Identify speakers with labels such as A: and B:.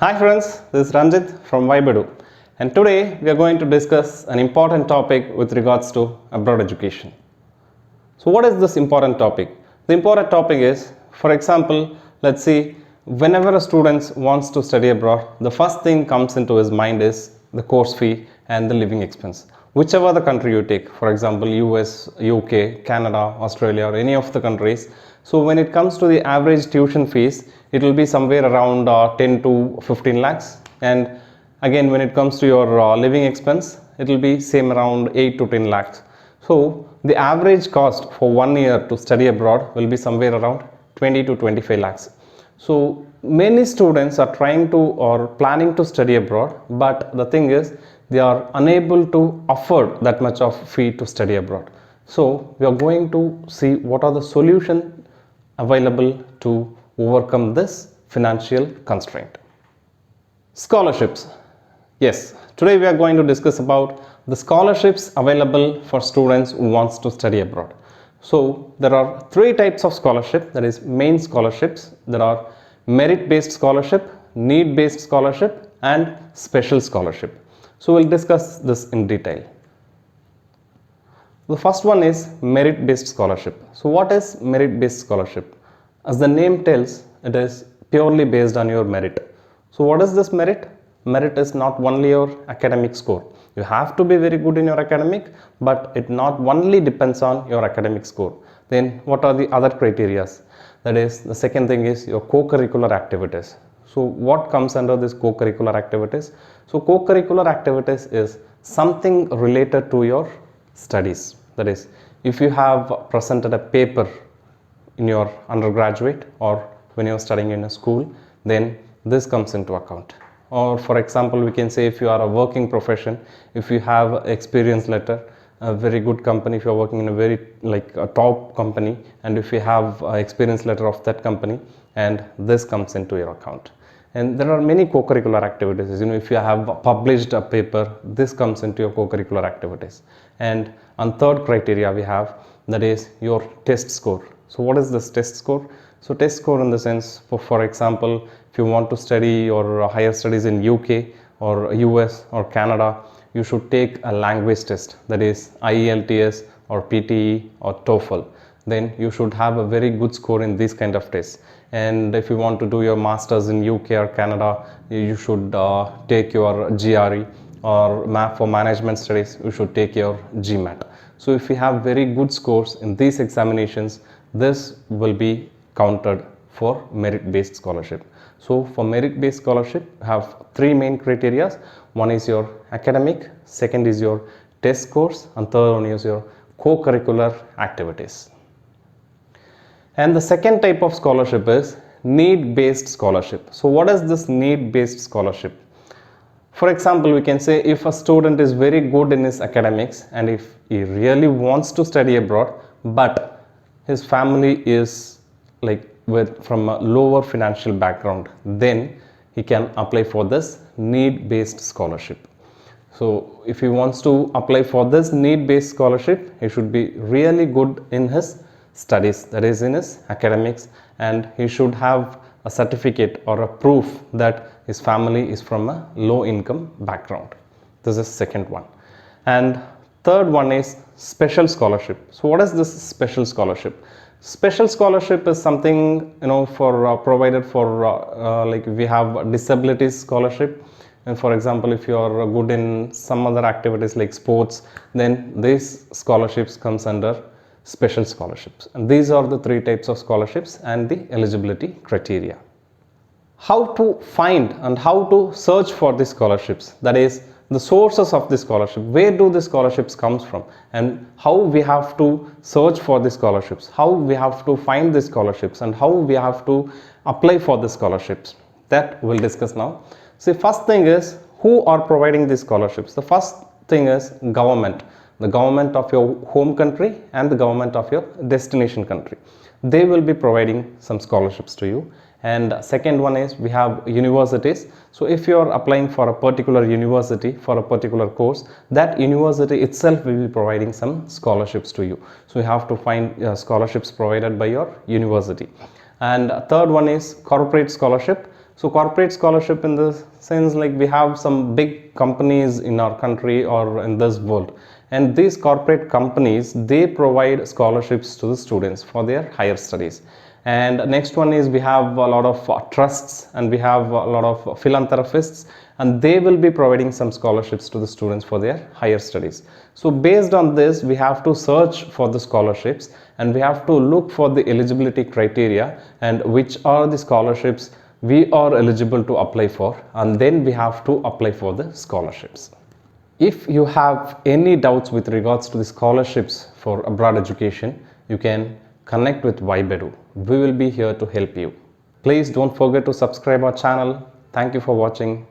A: Hi friends, this is Ranjit from Vibedu, and today we are going to discuss an important topic with regards to abroad education. So what is this important topic? The important topic is, for example, let's see, whenever a student wants to study abroad, the first thing comes into his mind is the course fee and the living expense. Whichever the country you take, for example, US, UK, Canada, Australia, or any of the countries. So when it comes to the average tuition fees, it will be somewhere around 10 to 15 lakhs. And again, when it comes to your living expense, it will be same around 8 to 10 lakhs. So the average cost for 1 year to study abroad will be somewhere around 20 to 25 lakhs. So many students are trying to or planning to study abroad, but the thing is they are unable to afford that much of fee to study abroad. So we are going to see what are the solutions available to overcome this financial constraint. Scholarships. Yes, today we are going to discuss about the scholarships available for students who wants to study abroad. So there are three types of scholarship, that is main scholarships. There are merit based scholarship, need based scholarship and special scholarship. So we'll discuss this in detail. The first one is merit based scholarship. So what is merit based scholarship? As the name tells, it is purely based on your merit. So what is this merit? Merit is not only your academic score. You have to be very good in your academic, but it not only depends on your academic score. Then what are the other criteria? That is, the second thing is your co-curricular activities. So what comes under this co-curricular activities? So co-curricular activities is something related to your studies. That is, if you have presented a paper in your undergraduate or when you're studying in a school, then this comes into account. Or for example, we can say if you are a working profession, if you have experience letter, a very good company, if you're working in a very like a top company, and if you have experience letter of that company, and this comes into your account. And there are many co-curricular activities. If you have published a paper, this comes into your co-curricular activities. And on third criteria we have, that is your test score. So what is this test score? So test score in the sense, for example, if you want to study or higher studies in UK or US or Canada, you should take a language test, that is IELTS or PTE or TOEFL. Then you should have a very good score in these kind of tests. And if you want to do your masters in UK or Canada, you should take your GRE, or for management studies you should take your GMAT. So if you have very good scores in these examinations, this will be counted for merit based scholarship. So for merit based scholarship, have three main criteria. One is your academic, second is your test scores, and third one is your co-curricular activities. And the second type of scholarship is need based scholarship. So what is this need based scholarship? For example, we can say if a student is very good in his academics and if he really wants to study abroad, but his family is from a lower financial background, then he can apply for this need based scholarship. So if he wants to apply for this need based scholarship, he should be really good in his studies, that is in his academics, and he should have a certificate or a proof that his family is from a low income background. This is second one. And third one is special scholarship. So what is this special scholarship? Special scholarship is something for provided for like we have disabilities scholarship. And for example, if you are good in some other activities like sports, then these scholarships comes under special scholarships. And these are the three types of scholarships and the eligibility criteria. How to find and how to search for the scholarships, that is the sources of the scholarship, where do the scholarships comes from, and how we have to search for the scholarships, how we have to find the scholarships, and how we have to apply for the scholarships. That we'll discuss now. See, first thing is who are providing these scholarships. The first thing is government, the government of your home country and the government of your destination country. They will be providing some scholarships to you. And second one is we have universities. So if you are applying for a particular university for a particular course, that university itself will be providing some scholarships to you. So you have to find scholarships provided by your university. And third one is corporate scholarship. So corporate scholarship in the sense, like we have some big companies in our country or in this world, and these corporate companies, they provide scholarships to the students for their higher studies. And next one is we have a lot of trusts, and we have a lot of philanthropists, and they will be providing some scholarships to the students for their higher studies. So based on this, we have to search for the scholarships, and we have to look for the eligibility criteria and which are the scholarships we are eligible to apply for, and then we have to apply for the scholarships. If you have any doubts with regards to the scholarships for abroad education, you can connect with Vibedu. We will be here to help you. Please don't forget to subscribe our channel. Thank you for watching.